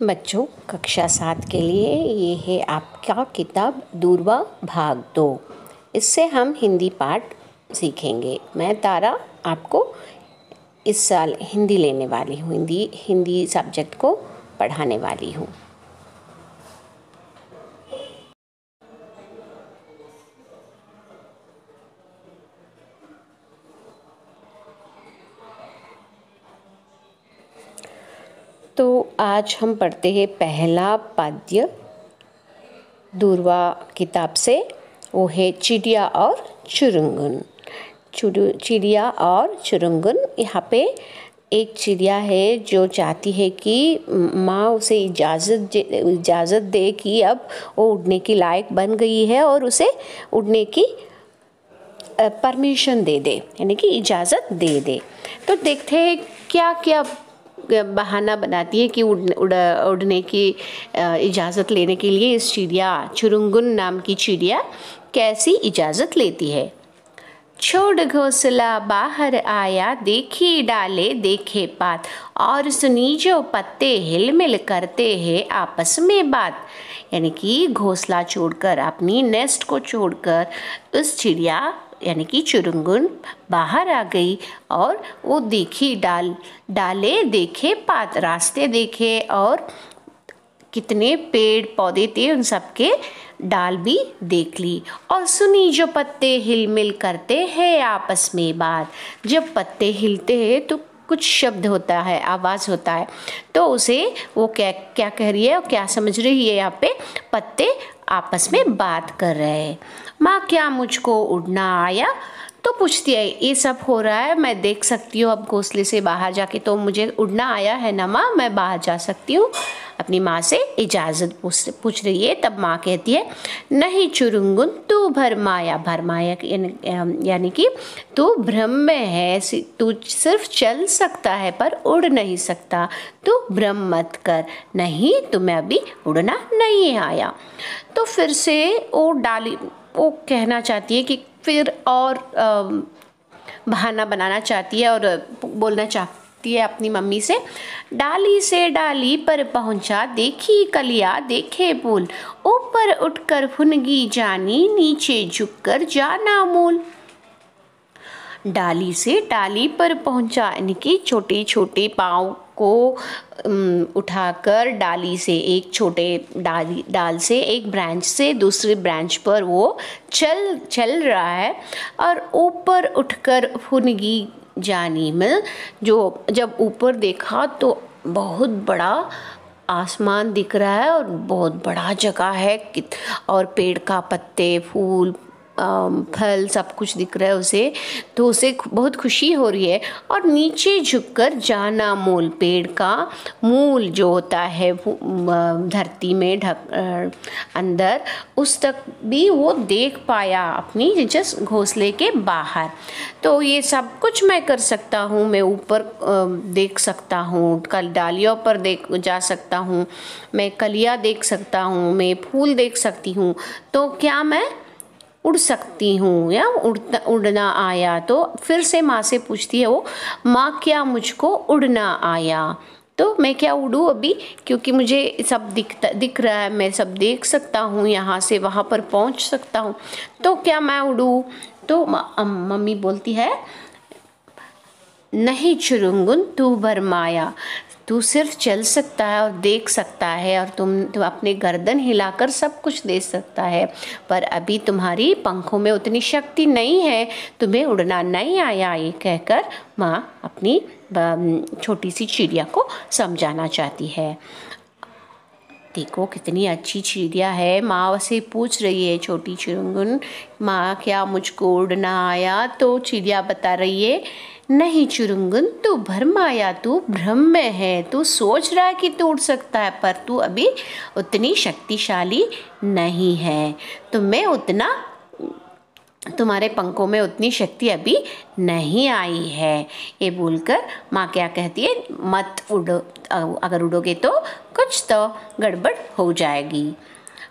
बच्चों, कक्षा 7 के लिए ये है आपका किताब दूरवा भाग 2। इससे हम हिंदी पाठ सीखेंगे। मैं तारा आपको इस साल हिंदी लेने वाली हूँ, हिंदी सब्जेक्ट को पढ़ाने वाली हूँ। तो आज हम पढ़ते हैं पहला पद्य दूरवा किताब से। वो है चिड़िया और चुरुंगन। चिड़िया और चुरुंगन। यहाँ पे एक चिड़िया है जो चाहती है कि माँ उसे इजाज़त दे कि अब वो उड़ने की लायक बन गई है और उसे उड़ने की परमिशन दे दे, यानी कि इजाज़त दे दे। तो देखते हैं क्या क्या बहाना बनाती है कि उड़ने की इजाज़त लेने के लिए इस चिड़िया चुरुंगन नाम की चिड़िया कैसी इजाज़त लेती है। छोड़ घोंसला बाहर आया, देखी डाले देखे पात, और सुनी जो पत्ते हिलमिल करते हैं आपस में बात। यानी कि घोंसला छोड़कर, अपनी नेस्ट को छोड़कर उस चिड़िया यानी कि चुरुंगन बाहर आ गई और वो देखी डाले देखे पात, रास्ते देखे और कितने पेड़ पौधे थे उन सब के डाल भी देख ली, और सुनी जो पत्ते हिलमिल करते हैं आपस में बात। जब पत्ते हिलते हैं तो कुछ शब्द होता है, आवाज़ होता है, तो उसे वो क्या क्या कह रही है और क्या समझ रही है। यहाँ पे पत्ते आपस में बात कर रहे हैं। माँ क्या मुझको उड़ना आया? तो पूछती है ये सब हो रहा है, मैं देख सकती हूँ अब घोंसले से बाहर जाके, तो मुझे उड़ना आया है ना माँ, मैं बाहर जा सकती हूँ। अपनी माँ से इजाज़त पूछ रही है। तब माँ कहती है नहीं चुरुंगन, तू भरमाया। भरमाया यानी कि तू भ्रम में है, तू सिर्फ चल सकता है पर उड़ नहीं सकता, तू भ्रम मत कर, नहीं तुम्हें अभी उड़ना नहीं आया। तो फिर से वो कहना चाहती है कि फिर और बहाना बनाना चाहती है और बोलना चाहती है अपनी मम्मी से डाली पर पहुंचा, देखी कलिया देखे फूल, ऊपर उठकर फुनगी जानी, नीचे झुककर जाना मूल। डाली से डाली पर पहुंचा, यानी कि छोटे छोटे पाँव को उठाकर डाली से, एक छोटे डाल से एक ब्रांच से दूसरे ब्रांच पर वो चल रहा है। और ऊपर उठकर फुनगी जानी में, जो जब ऊपर देखा तो बहुत बड़ा आसमान दिख रहा है और बहुत बड़ा जगह है, और पेड़ का पत्ते फूल फल सब कुछ दिख रहा है उसे, तो उसे बहुत खुशी हो रही है। और नीचे झुककर जाना मूल, पेड़ का मूल जो होता है धरती में अंदर, उस तक भी वो देख पाया अपनी जस्ट घोंसले के बाहर। तो ये सब कुछ मैं कर सकता हूँ, मैं ऊपर देख सकता हूँ, डालियों पर जा सकता हूँ, मैं कलियाँ देख सकता हूँ, मैं फूल देख सकती हूँ, तो क्या मैं उड़ सकती हूँ या उड़ना आया? तो फिर से माँ से पूछती है वो, माँ क्या मुझको उड़ना आया? तो मैं क्या उड़ूँ अभी, क्योंकि मुझे सब दिख रहा है, मैं सब देख सकता हूँ, यहाँ से वहाँ पर पहुँच सकता हूँ, तो क्या मैं उड़ूँ? तो मम्मी बोलती है नहीं चुरुंगन, तू भरमाया, तू सिर्फ चल सकता है और देख सकता है, और तुम अपने गर्दन हिलाकर सब कुछ देख सकता है, पर अभी तुम्हारी पंखों में उतनी शक्ति नहीं है, तुम्हें उड़ना नहीं आया। ये कहकर माँ अपनी छोटी सी चिड़िया को समझाना चाहती है। देखो कितनी अच्छी चिड़िया है। माँ से पूछ रही है छोटी चुरुंगन, माँ क्या मुझको उड़ना आया? तो चिड़िया बता रही है नहीं चुरुंगन, तू भरमाया, तू भ्रम में है, तू सोच रहा है कि तू उड़ सकता है पर तू अभी उतनी शक्तिशाली नहीं है, तुम्हारे पंखों में उतनी शक्ति अभी नहीं आई है। ये बोलकर माँ क्या कहती है, मत उड़ो, अगर उड़ोगे तो कुछ तो गड़बड़ हो जाएगी।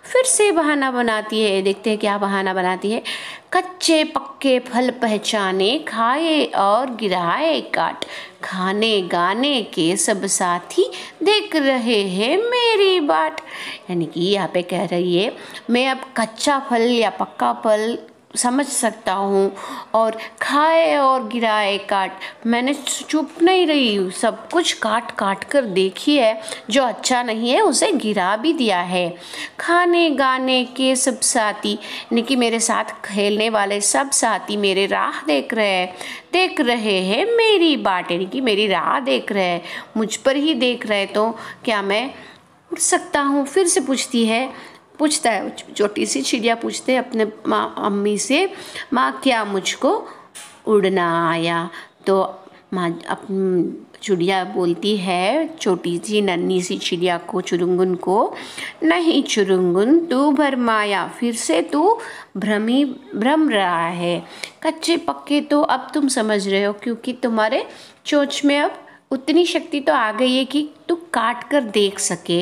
फिर से बहाना बनाती है। देखते हैं क्या बहाना बनाती है। कच्चे पक्के फल पहचाने, खाए और गिराए काट, खाने गाने के सब साथी देख रहे हैं मेरी बाट। यानी कि यहाँ पे कह रही है मैं अब कच्चा फल या पक्का फल समझ सकता हूँ और खाए और गिराए काट, मैंने चुप नहीं रही हूँ, सब कुछ काट काट कर देखी है, जो अच्छा नहीं है उसे गिरा भी दिया है। खाने गाने के सब साथी, यानी कि मेरे साथ खेलने वाले सब साथी मेरे राह देख रहे हैं मेरी बाट, यानी कि मेरी राह देख रहे हैं, मुझ पर ही देख रहे, तो क्या मैं उड़ सकता हूँ। फिर से पूछता है छोटी सी चिड़िया पूछते है अपने माँ अम्मी से, माँ क्या मुझको उड़ना आया। तो माँ चिड़िया बोलती है छोटी सी नन्ही सी चिड़िया को, चुरुंगुन को, नहीं चुरुंगुन तू भरमाया, फिर से तू भ्रम रहा है। कच्चे पक्के तो अब तुम समझ रहे हो, क्योंकि तुम्हारे चोंच में अब उतनी शक्ति तो आ गई है कि तू काट कर देख सके,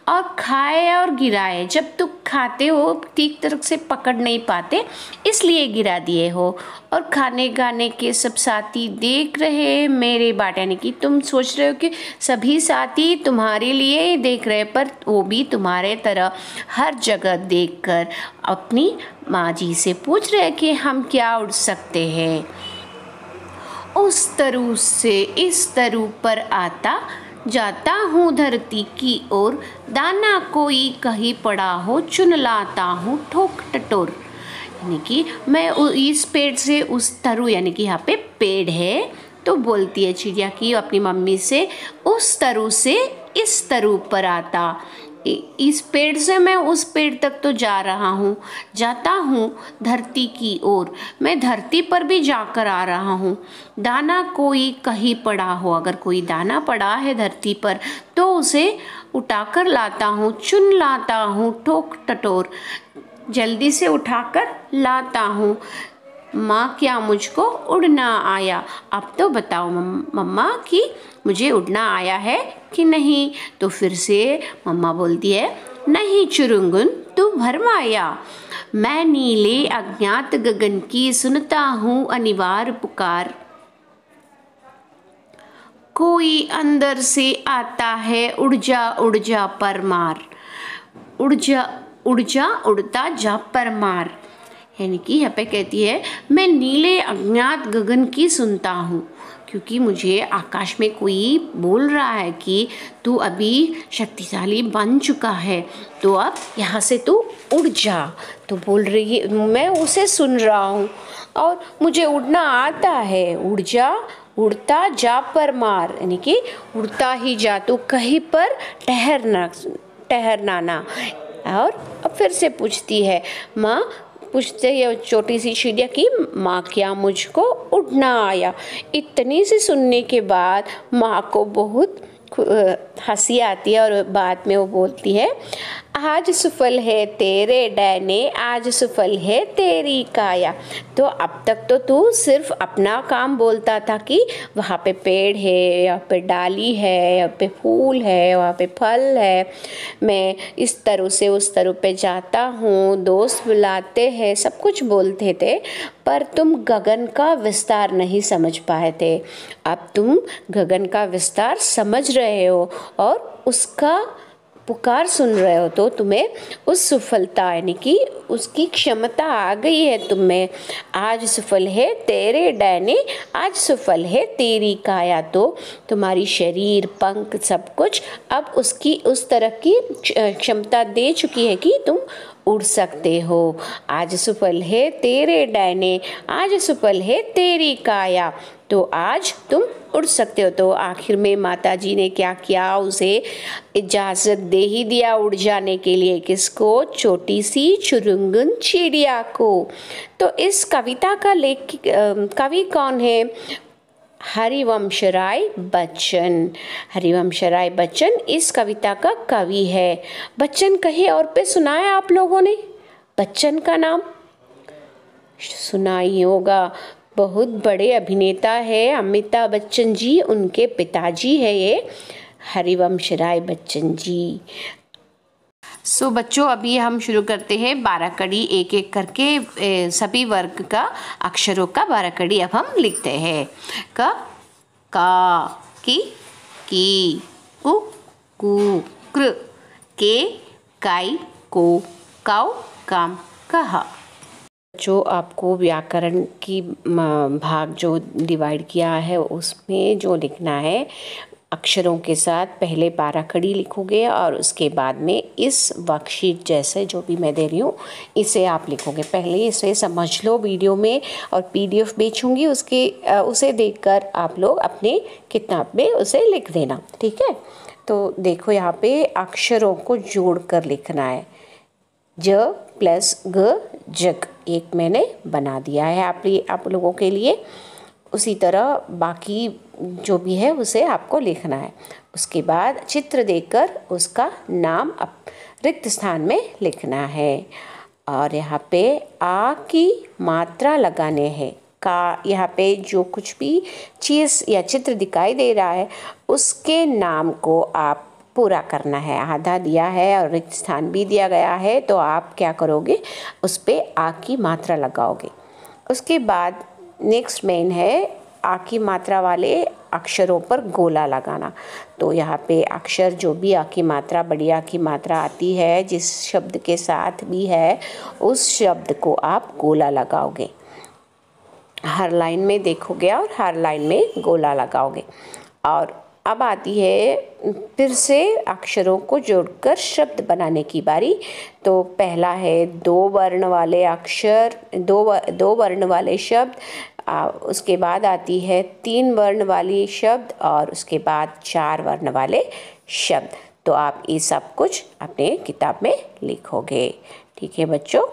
और खाए और गिराए, जब तू खाते हो ठीक तरह से पकड़ नहीं पाते इसलिए गिरा दिए हो, और खाने गाने के सब साथी देख रहे मेरे बाट, यानी कि तुम सोच रहे हो कि सभी साथी तुम्हारे लिए ही देख रहे, पर वो भी तुम्हारे तरह हर जगह देखकर अपनी माँ जी से पूछ रहे कि हम क्या उड़ सकते हैं। उस तरु से इस तरु पर आता जाता हूँ धरती की ओर, दाना कोई कहीं पड़ा हो चुन लाता हूँ ठोक टटोर। यानी कि मैं इस पेड़ से उस तरु, यानी कि यहाँ पे पेड़ है, तो बोलती है चिड़िया की अपनी मम्मी से, उस तरु से इस तरु पर आता, इस पेड़ से मैं उस पेड़ तक तो जाता हूँ धरती की ओर, मैं धरती पर भी जाकर आ रहा हूँ। दाना कोई कहीं पड़ा हो, अगर कोई दाना पड़ा है धरती पर तो उसे उठाकर लाता हूँ, चुन लाता हूँ ठोक टटोर, जल्दी से उठाकर लाता हूँ। माँ क्या मुझको उड़ना आया। अब तो बताओ मम्मा कि मुझे उड़ना आया है कि नहीं। तो फिर से मम्मा बोलती है, नहीं चुरुंगुन तू भरमाया, मैं नीले अज्ञात गगन की सुनता हूँ अनिवार्य पुकार, कोई अंदर से आता है उड़ जा पर मार, उड़ जा उड़ता जा पर मार। यानी कि यहाँ पे कहती है मैं नीले अज्ञात गगन की सुनता हूँ, क्योंकि मुझे आकाश में कोई बोल रहा है कि तू अभी शक्तिशाली बन चुका है, तो अब यहाँ से तू उड़ जा। तो बोल रही है, मैं उसे सुन रहा हूँ और मुझे उड़ना आता है, उड़ जा उड़ता जा पर मार, यानी कि उड़ता ही जा, तो कहीं पर ठहरना ना। और अब फिर से पूछती है माँ, पूछते ये छोटी सी चिड़िया की, माँ क्या मुझको उड़ना आया। इतनी सी सुनने के बाद माँ को बहुत हंसी आती है और बाद में वो बोलती है, आज सफल है तेरे डैने, आज सफल है तेरी काया। तो अब तक तो तू सिर्फ अपना काम बोलता था कि वहाँ पे पेड़ है, यहाँ पे डाली है, यहाँ पे फूल है, वहाँ पे फल है, मैं इस तरह से उस तरह पे जाता हूँ, दोस्त बुलाते हैं, सब कुछ बोलते थे, पर तुम गगन का विस्तार नहीं समझ पाए थे। अब तुम गगन का विस्तार समझ रहे हो और उसका पुकार सुन रहे हो, तो तुम्हें उस सफलता, यानी कि उसकी क्षमता आ गई है तुम में। आज सफल है तेरे डैने, आज सफल है तेरी काया, तो तुम्हारी शरीर, पंख, सब कुछ अब उसकी उस तरह की क्षमता दे चुकी है कि तुम उड़ सकते हो। आज सफल है तेरे डैने, आज सफल है तेरी काया, तो आज तुम उड़ सकते हो। तो आखिर में माता जी ने क्या किया, उसे इजाज़त दे ही दिया उड़ जाने के लिए। किसको? छोटी सी चुरुंगुन चिड़िया को। तो इस कविता का कवि कौन है? हरिवंशराय बच्चन। हरिवंशराय बच्चन इस कविता का कवि है। बच्चन कहीं और पे सुना है आप लोगों ने? बच्चन का नाम सुना ही होगा। बहुत बड़े अभिनेता है अमिताभ बच्चन जी, उनके पिताजी है ये हरिवंशराय बच्चन जी। सो बच्चों, अभी हम शुरू करते हैं 12 कड़ी, एक एक करके सभी वर्ग का अक्षरों का 12 कड़ी अब हम लिखते हैं। क, का, की, कु, कृ, के, काई, को, काउ, काम, कहा। जो आपको व्याकरण की भाग जो डिवाइड किया है उसमें जो लिखना है अक्षरों के साथ पहले 12 कड़ी लिखोगे और उसके बाद में इस वर्कशीट जैसे जो भी मैं दे रही हूँ इसे आप लिखोगे। पहले इसे समझ लो वीडियो में और पीडीएफ भेजूँगी, उसे देखकर आप लोग अपने किताब में उसे लिख देना, ठीक है। तो देखो यहाँ पे अक्षरों को जोड़ कर लिखना है। ज प्लस ग, जग, एक मैंने बना दिया है आप लोगों के लिए। उसी तरह बाकी जो भी है उसे आपको लिखना है। उसके बाद चित्र देखकर उसका नाम रिक्त स्थान में लिखना है। और यहाँ पे आ की मात्रा लगाने हैं। का, यहाँ पे जो कुछ भी चीज़ या चित्र दिखाई दे रहा है उसके नाम को आप पूरा करना है। आधा दिया है और रिक्त स्थान भी दिया गया है, तो आप क्या करोगे, उस पर आ की मात्रा लगाओगे। उसके बाद नेक्स्ट मेन है आ की मात्रा वाले अक्षरों पर गोला लगाना। तो यहाँ पे अक्षर जो भी आ की मात्रा, बड़ी आ की मात्रा आती है जिस शब्द के साथ भी है उस शब्द को आप गोला लगाओगे। हर लाइन में देखोगे और हर लाइन में गोला लगाओगे। और अब आती है फिर से अक्षरों को जोड़कर शब्द बनाने की बारी। तो पहला है 2 वर्ण वाले अक्षर, दो वर्ण वाले शब्द। उसके बाद आती है 3 वर्ण वाली शब्द और उसके बाद 4 वर्ण वाले शब्द। तो आप ये सब कुछ अपने किताब में लिखोगे, ठीक है बच्चों।